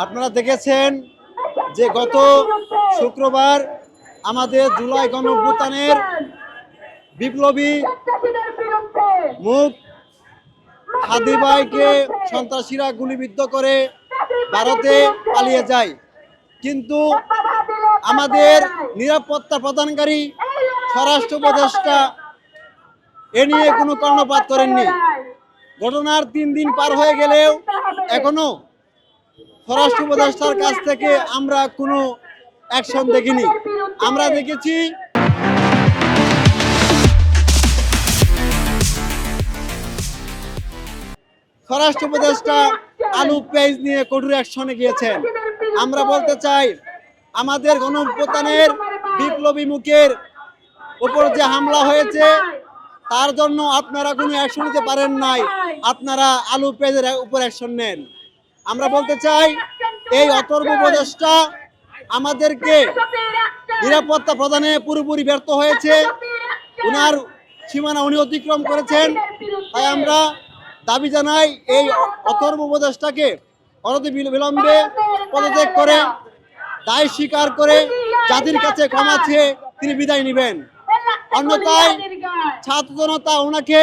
আপনারা দেখেছেন যে গত শুক্রবার আমাদের জুলাই গণঅভ্যুত্থানের বিপ্লবী মুখ হাদি ভাইকে সন্ত্রাসীরা গুলিবিদ্ধ করে ভারতে পালিয়ে যায়। কিন্তু আমাদের নিরাপত্তা প্রদানকারী স্বরাষ্ট্র উপদেষ্টা এ নিয়ে কোনো কর্ণপাত করেননি। ঘটনার 3 দিন পার হয়ে গেলেও এখনো স্বরাষ্ট্র উপদেষ্টার কাছ থেকে আমরা কোনো অ্যাকশন দেখিনি। আমরা দেখেছি স্বরাষ্ট্র উপদেষ্টা আলু পেঁয়াজ নিয়ে কঠোর অ্যাকশনে গিয়েছেন। আমরা বলতে চাই, আমাদের গণঅভ্যুত্থানের বিপ্লবী মুখের উপর যে হামলা হয়েছে তার জন্য আপনারা কোনো অ্যাকশন নিতে পারেন নাই, আপনারা আলু পেঁয়াজের উপর অ্যাকশন নেন। আমরা বলতে চাই, এই অথর্ব উপদেষ্টা আমাদেরকে নিরাপত্তা প্রদানে পুরোপুরি ব্যর্থ হয়েছে। উনার সীমানা উনি অতিক্রম করেছেন। তাই আমরা দাবি জানাই, এই অথর্ব উপদেষ্টাকে অনতিবিলম্বে পদত্যাগ করে দায় স্বীকার করে জাতির কাছে ক্ষমা চেয়ে তিনি বিদায় নেবেন। অন্যথায় ছাত্র জনতা ওনাকে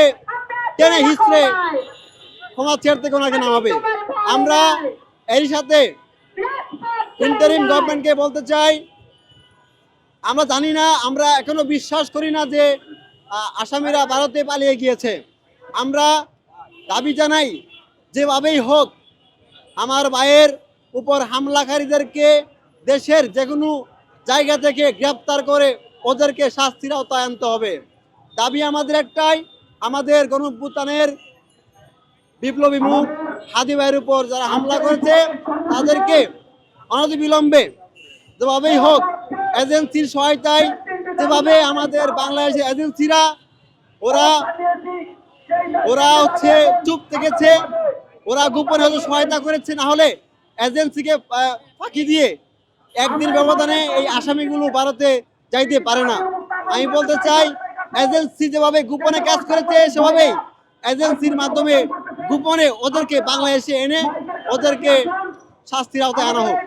টেনে হিচড়ে ক্ষমা চেয়ে থেকে ওনাকে নামাবে। আমরা এর সাথে ইন্টারিম গভর্নমেন্টকে বলতে চাই, আমরা জানি না, আমরা এখনো বিশ্বাস করি না যে আসামিরা ভারতে পালিয়ে গিয়েছে। আমরা দাবি জানাই, যেভাবেই হোক আমার ভাইয়ের উপর হামলাকারীদেরকে দেশের যে কোনো জায়গা থেকে গ্রেপ্তার করে ওদেরকে শাস্তির আওতায় আনতে হবে। দাবি আমাদের একটাই, আমাদের গণঅভ্যুত্থানের বিপ্লবী মুখ হাদি ভাইয়ের উপর যারা হামলা করেছে তাদেরকে অনতিবিলম্বে যেভাবেই হোক এজেন্সির সহায়তায়, যেভাবে আমাদের বাংলাদেশের এজেন্সিরা ওরা চুপ থেকেছে, ওরা গোপনে হয়তো সহায়তা করেছে, না হলে এজেন্সিকে ফাঁকি দিয়ে একদিন ব্যবধানে এই আসামিগুলো ভারতে যাইতে পারে না। আমি বলতে চাই, এজেন্সি যেভাবে গোপনে কাজ করেছে সেভাবেই এজেন্সির মাধ্যমে গোপনে ওদেরকে বাংলাদেশে এনে ওদেরকে শাস্তির আওতায় আনা হোক।